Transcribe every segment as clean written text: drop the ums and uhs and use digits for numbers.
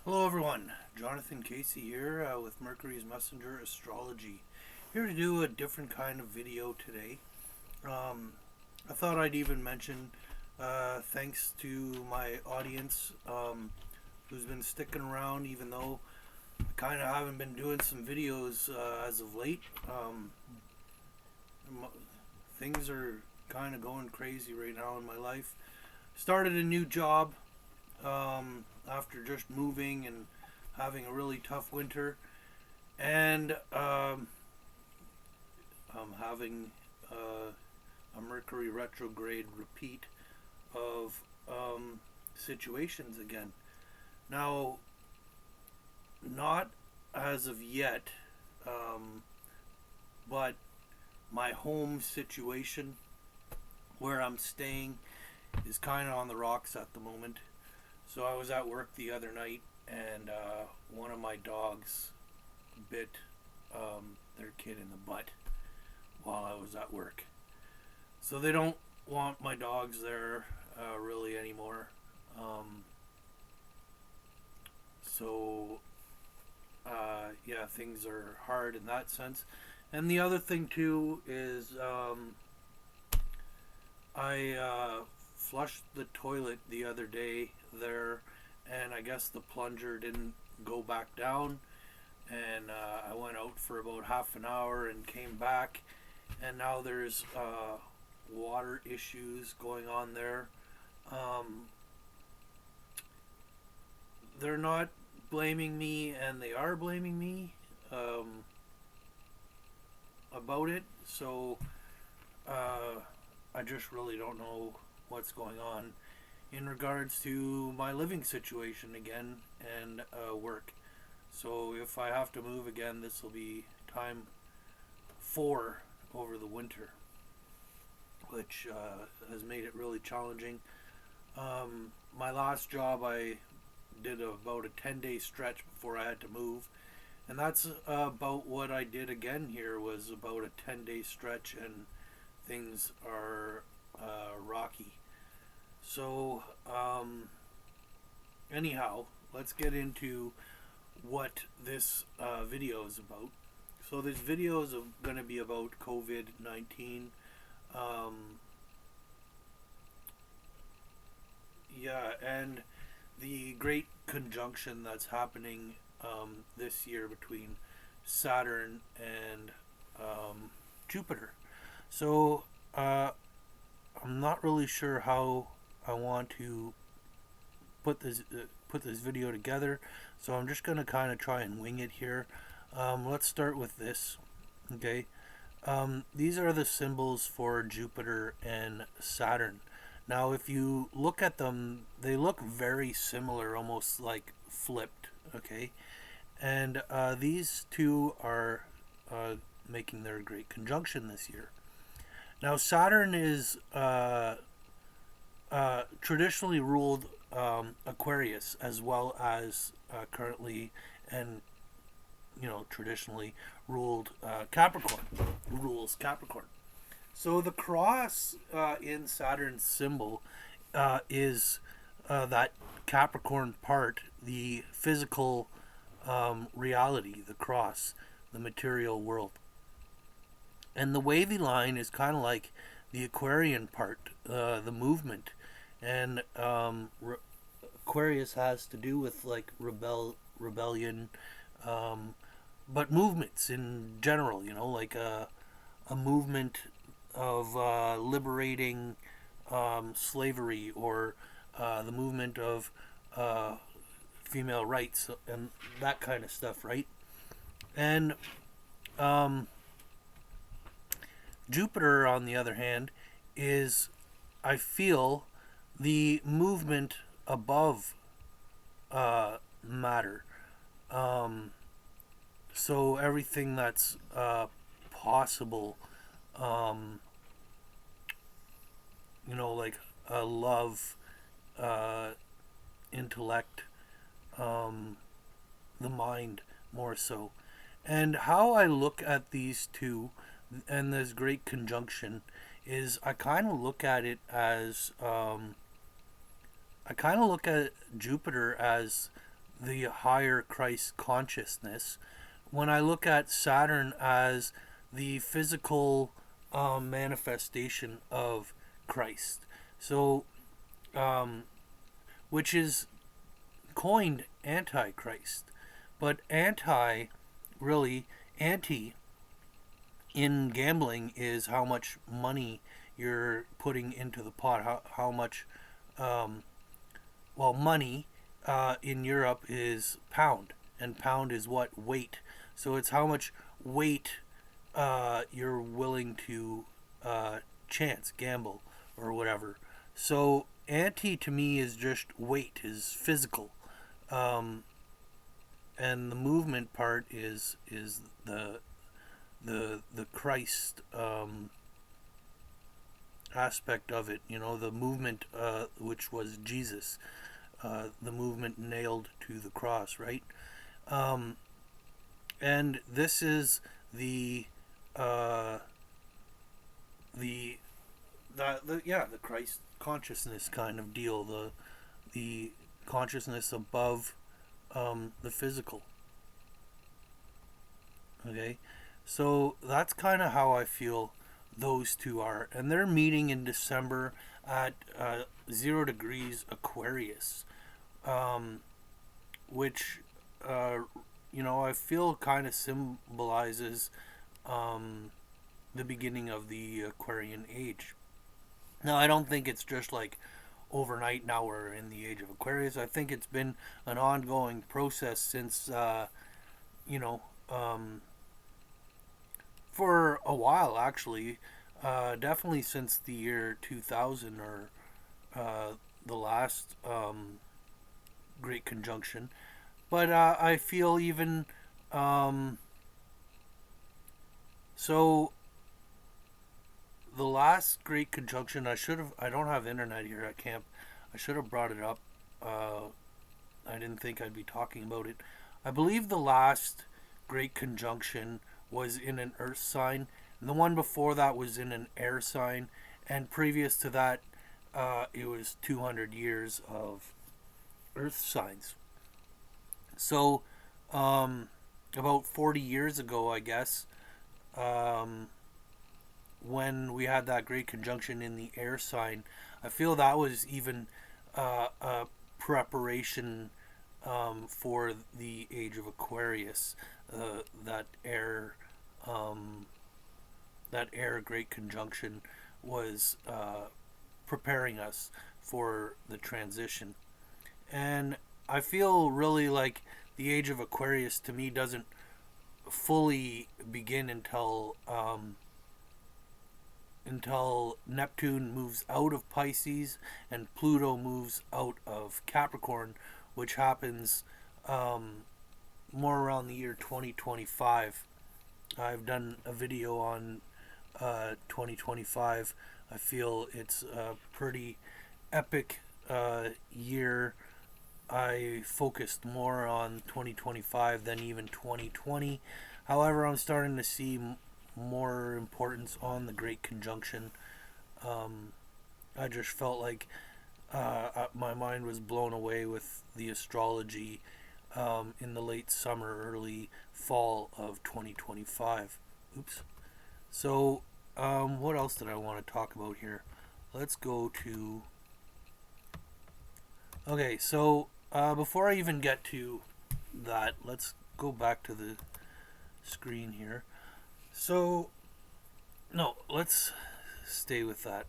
Hello everyone, Jonathan Casey here with Mercury's Messenger Astrology. Here to do a different kind of video today. I thought I'd even mention thanks to my audience who's been sticking around even though I kind of haven't been doing some videos as of late. Things are kind of going crazy right now in my life. Started a new job after just moving and having a really tough winter, and I'm having a Mercury retrograde repeat of situations again. Now, not as of yet, um, but my home situation where I'm staying is kind of on the rocks at the moment. So I was at work the other night, and one of my dogs bit their kid in the butt while I was at work. So they don't want my dogs there really anymore. Um, so things are hard in that sense. And the other thing too is I flushed the toilet the other day there, and I guess the plunger didn't go back down. And I went out for about half an hour and came back, and now there's water issues going on there. Um, they're not blaming me, and they are blaming me um, about it. So uh, I just really don't know what's going on in regards to my living situation again and work. So if I have to move again, this will be time 4 over the winter, which has made it really challenging. My last job, I did about a 10-day stretch before I had to move, and that's about what I did again here. Was about a 10-day stretch, and things are rocky. So, anyhow, let's get into what this video is about. So, this video is going to be about COVID-19. Um, and the great conjunction that's happening this year between Saturn and Jupiter. So, I'm not really sure how I want to put this video together, so I'm just gonna kind of try and wing it here. Let's start with this. Okay, these are the symbols for Jupiter and Saturn. Now, if you look at them, they look very similar, almost like flipped. Okay, and these two are making their great conjunction this year. Now, Saturn is traditionally ruled Aquarius, as well as currently and traditionally ruled Capricorn. Rules Capricorn. So the cross in Saturn's symbol is that Capricorn part, the physical reality, the cross, the material world. And the wavy line is kind of like the Aquarian part, the movement. And Aquarius has to do with like rebellion, but movements in general, like a movement of liberating slavery, or the movement of female rights and that kind of stuff, right? And Jupiter, on the other hand, is, I feel, the movement above matter. Um, so everything that's possible, um, like love, uh, intellect, um, the mind more so. And how I look at these two and this great conjunction is I kind of look at it as I kind of look at Jupiter as the higher Christ consciousness, when I look at Saturn as the physical manifestation of Christ. So, which is coined antichrist. But really, anti in gambling is how much money you're putting into the pot, how much, money in Europe is pound, and pound is what? Weight. So it's how much weight you're willing to gamble, or whatever. So anti to me is just weight, is physical. And the movement part is the Christ aspect of it. The movement, which was Jesus, the movement nailed to the cross, right? And this is the Christ consciousness kind of deal, the consciousness above the physical. Okay, so that's kind of how I feel those two are, and they're meeting in December at 0 degrees Aquarius, which I feel kind of symbolizes the beginning of the Aquarian age. Now, I don't think it's just like overnight now we're in the age of Aquarius. I think it's been an ongoing process since for a while, actually. Definitely since the year 2000, or the last Great Conjunction. But I feel even so the last Great Conjunction, I don't have internet here at camp. I should have brought it up. I didn't think I'd be talking about it. I believe the last Great Conjunction was in an earth sign, and the one before that was in an air sign, and previous to that, it was 200 years of earth signs. So, about 40 years ago, I guess, when we had that Great Conjunction in the air sign, I feel that was even a preparation for the age of Aquarius. That air Great Conjunction was preparing us for the transition. And I feel really like the age of Aquarius to me doesn't fully begin until Neptune moves out of Pisces and Pluto moves out of Capricorn, which happens more around the year 2025. I've done a video on 2025. I feel it's a pretty epic year. I focused more on 2025 than even 2020. However, I'm starting to see more importance on the Great Conjunction. I just felt like my mind was blown away with the astrology in the late summer, early fall of 2025. Oops. So, what else did I want to talk about here? Let's go to... Okay, so before I even get to that, let's go back to the screen here. So, no, let's stay with that.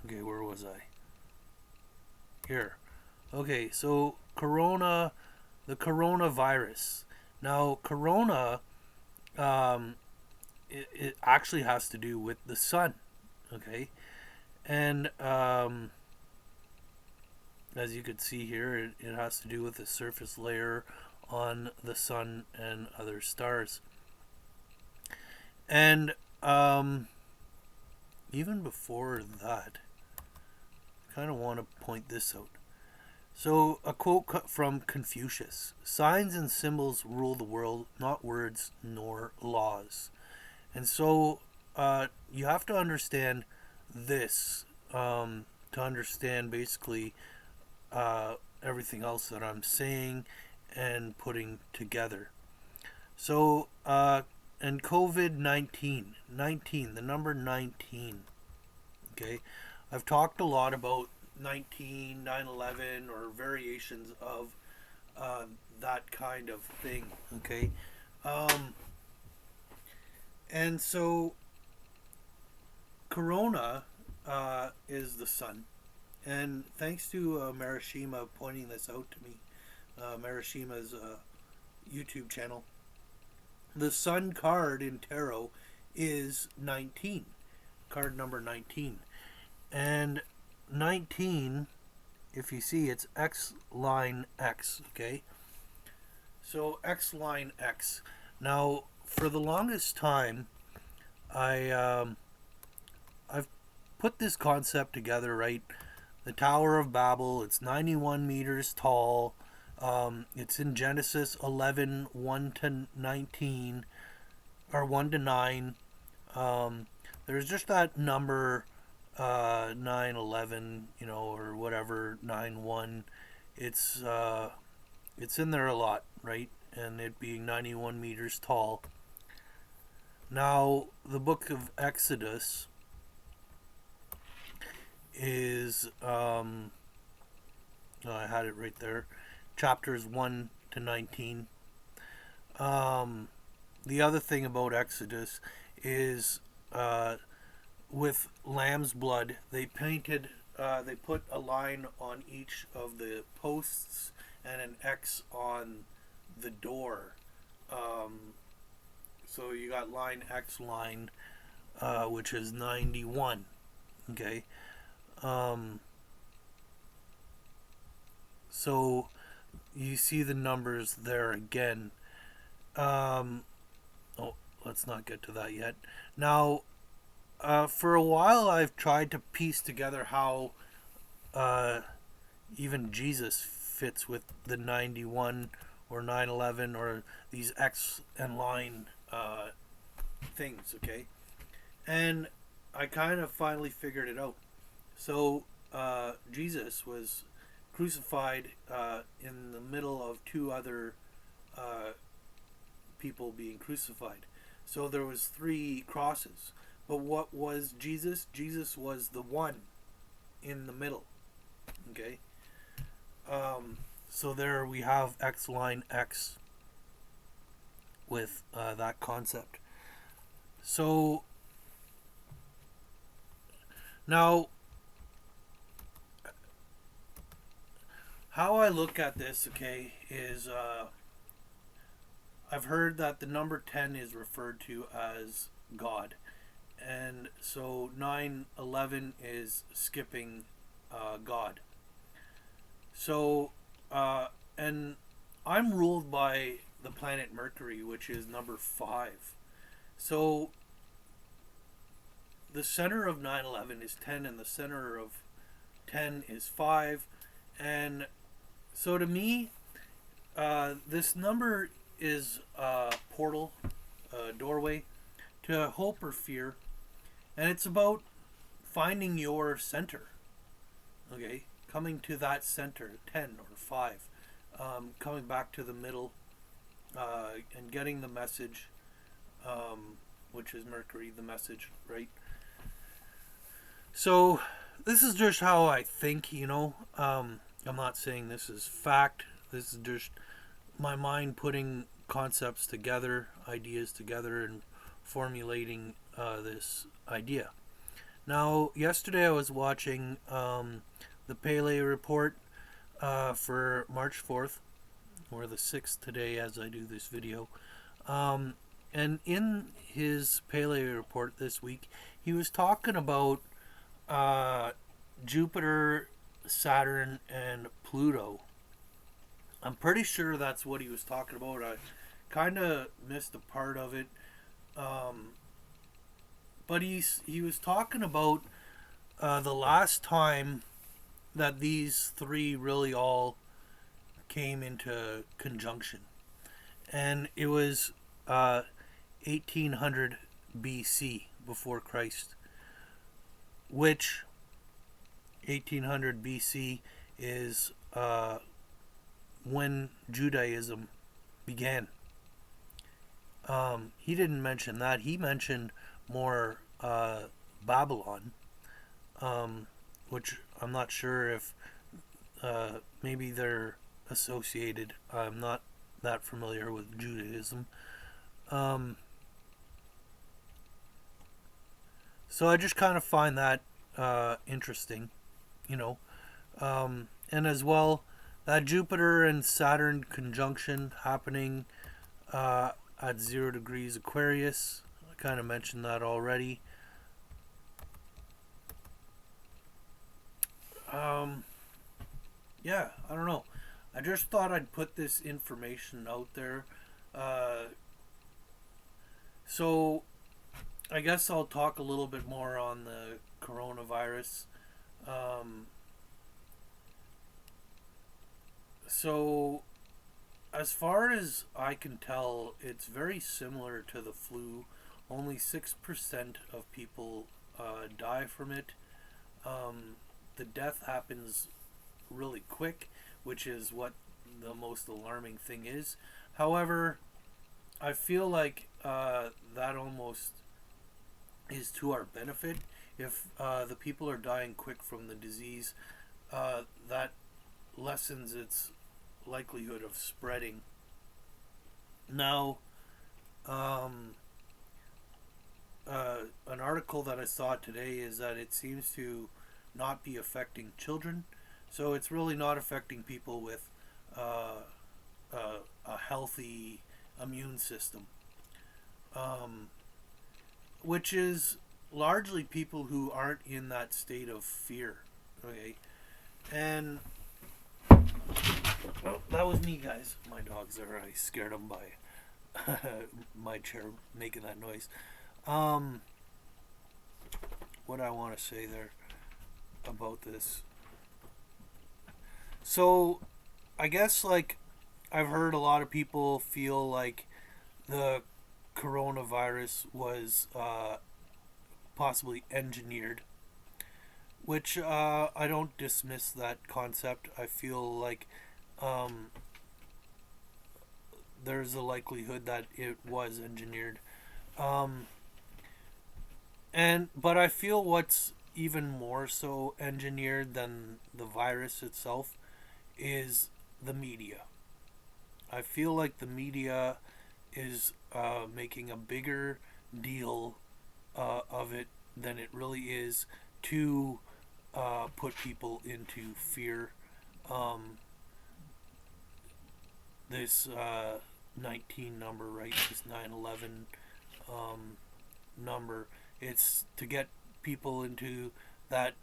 Okay, where was I? Here. Okay, so the coronavirus. Now, corona, it actually has to do with the sun. Okay, and as you can see here, it has to do with the surface layer on the sun and other stars. And even before that, I kind of want to point this out. So, a quote from Confucius: "Signs and symbols rule the world, not words nor laws." And so, you have to understand this to understand basically everything else that I'm saying, and putting together. So, and COVID-19, the number 19, okay? I've talked a lot about 19, 9/11, or variations of that kind of thing, okay? Um, and so, Corona is the sun. And thanks to Marishima pointing this out to me, Marishima's YouTube channel, the sun card in tarot is 19, card number 19. And 19, if you see, it's X line X, okay? So X line X. Now, for the longest time, I've put this concept together, right? The Tower of Babel, it's 91 meters tall. It's in Genesis 11, 1 to 19, or 1 to 9. There's just that number 9, 11, or whatever, 9, 1. It's in there a lot, right? And it being 91 meters tall. Now, the book of Exodus is, I had it right there, chapters 1 to 19. The other thing about Exodus is with lamb's blood, they put a line on each of the posts and an X on the door. So you got line X line, which is 91. Okay. So you see the numbers there again. Let's not get to that yet. Now, for a while I've tried to piece together how even Jesus fits with the 91 or 9/11 or these X and line things, okay? And I kind of finally figured it out. So Jesus was crucified in the middle of two other people being crucified. So there was 3 crosses. But what was Jesus? Jesus was the one in the middle. Okay? So there we have X line X with that concept. So now, how I look at this, okay, is I've heard that the number 10 is referred to as God. And so 9/11 is skipping God. So, and I'm ruled by the planet Mercury, which is number 5. So the center of 9/11 is 10, and the center of 10 is 5. And so to me, this number is a portal, a doorway to hope or fear. And it's about finding your center. Okay? Coming to that center, 10 or 5. Coming back to the middle and getting the message, which is Mercury, the message, right? So this is just how I think, I'm not saying this is fact. This is just my mind putting concepts together, ideas together, and formulating this idea. Now, yesterday I was watching the Pele report for March 4th, or the 6th today as I do this video. And in his Pele report this week, he was talking about Jupiter, Saturn, and Pluto. I'm pretty sure that's what he was talking about. I kind of missed a part of it. But he was talking about the last time that these 3 really all came into conjunction. And it was 1800 BC, before Christ. Which 1800 BC is when Judaism began. He didn't mention that. He mentioned more Babylon, which I'm not sure if maybe they're associated. I'm not that familiar with Judaism. So I just kind of find that interesting, you know. And as well, that Jupiter and Saturn conjunction happening at 0 degrees Aquarius. I kind of mentioned that already. Yeah, I don't know. I just thought I'd put this information out there. So I guess I'll talk a little bit more on the coronavirus. Um, so, as far as I can tell, it's very similar to the flu. Only 6% of people die from it. The death happens really quick, which is what the most alarming thing is. However, I feel like that almost is to our benefit. If the people are dying quick from the disease, that lessens its likelihood of spreading. Now, an article that I saw today is that it seems to not be affecting children, so it's really not affecting people with a healthy immune system, which is largely people who aren't in that state of fear. Okay, and well, that was me, guys. My dog's there. I scared them by my chair making that noise. What I want to say there about this. So, I guess like I've heard a lot of people feel like the coronavirus was possibly engineered, which I don't dismiss that concept. I feel like there's a likelihood that it was engineered. But I feel what's even more so engineered than the virus itself is the media. I feel like the media is making a bigger deal of it than it really is to put people into fear. This 19 number, right? This 9/11 number. It's to get people into that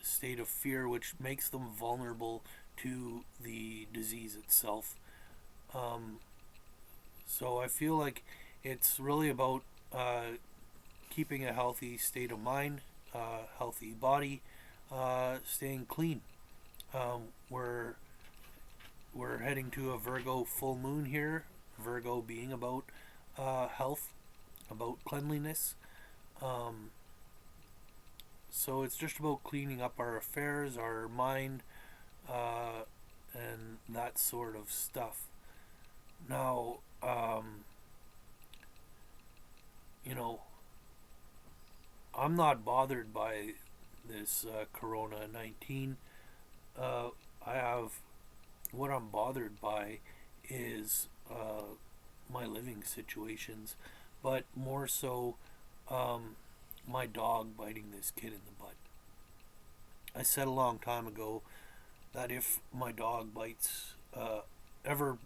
state of fear, which makes them vulnerable to the disease itself. So I feel like it's really about keeping a healthy state of mind, healthy body, staying clean. We're heading to a Virgo full moon here. Virgo being about health, about cleanliness. So it's just about cleaning up our affairs, our mind, and that sort of stuff. Now, you know, I'm not bothered by this Corona 19. What I'm bothered by is my living situations, but more so my dog biting this kid in the butt. I said a long time ago that if my dog bites, ever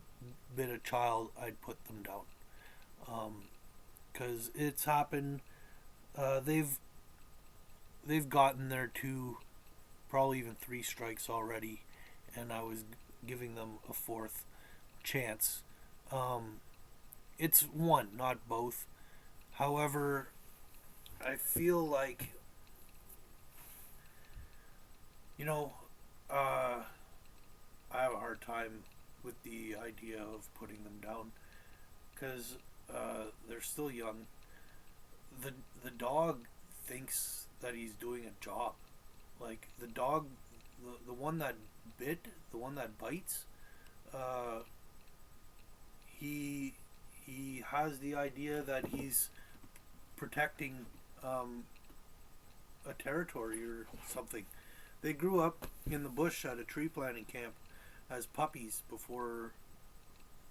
bit a child, I'd put them down. Because it's happened. They've gotten their 2, probably even 3 strikes already, and I was giving them a 4th chance. It's 1, not both. However, I feel like, I have a hard time with the idea of putting them down because they're still young. The dog thinks that he's doing a job. Like the dog, the one that bit, the one that bites, uh, he he has the idea that he's protecting a territory or something. They grew up in the bush at a tree planting camp as puppies before,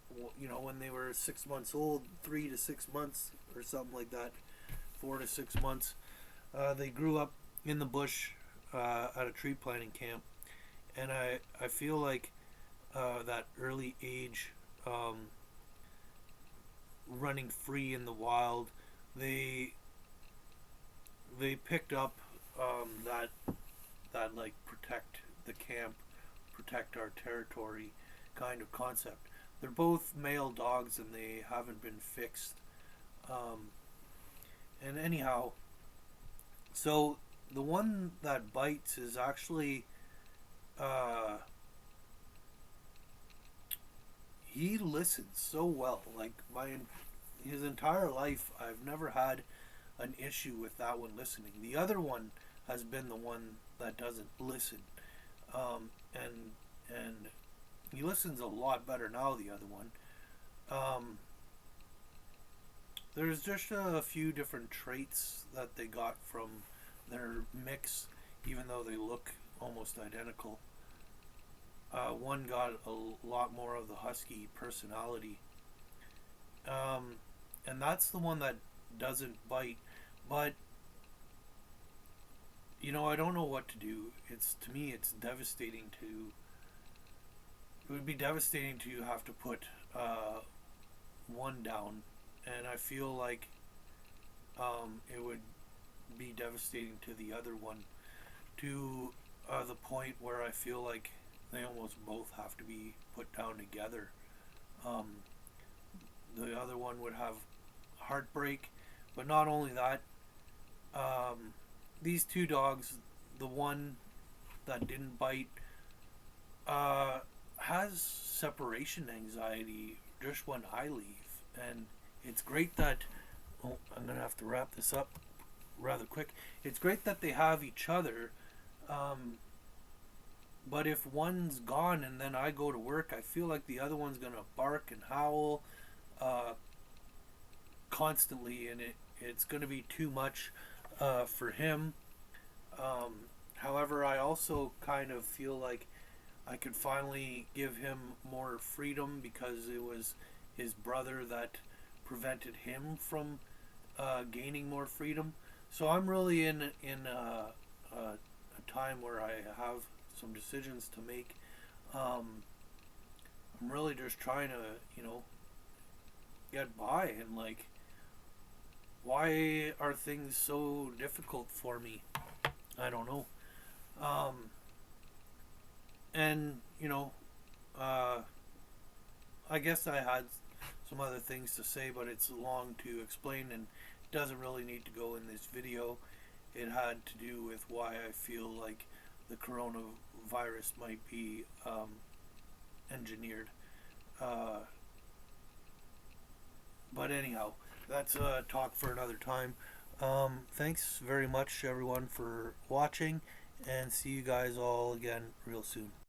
when they were 6 months old, 3 to 6 months or something like that, 4 to 6 months. They grew up in the bush at a tree planting camp, and I feel like that early age, running free in the wild, they they picked up that like protect the camp, protect our territory kind of concept. They're both male dogs and they haven't been fixed. Um, and anyhow, so the one that bites is actually uh, he listens so well. Like his entire life, I've never had an issue with that one listening. The other one has been the one that doesn't listen, and he listens a lot better now. The other one, um, there's just a few different traits that they got from their mix, even though they look almost identical. One got a lot more of the husky personality, um, and that's the one that doesn't bite. But I don't know what to do. To me, it's devastating to. It would be devastating to have to put one down, and I feel like it would be devastating to the other one, to the point where I feel like they almost both have to be put down together. Um, the other one would have heartbreak, but not only that, um, these two dogs, the one that didn't bite, uh, has separation anxiety just when I leave. And it's great that, oh, I'm going to have to wrap this up rather quick. It's great that they have each other, um, but if one's gone and then I go to work, I feel like the other one's going to bark and howl uh, constantly, and it's going to be too much for him. However, I also kind of feel like I could finally give him more freedom because it was his brother that prevented him from gaining more freedom. So I'm really in a time where I have some decisions to make. I'm really just trying to get by, and like, why are things so difficult for me? I don't know. Um, and uh, I guess I had some other things to say, but it's long to explain and doesn't really need to go in this video. It had to do with why I feel like the coronavirus might be engineered. Uh, but anyhow, that's a talk for another time. Thanks very much, everyone, for watching, and see you guys all again real soon.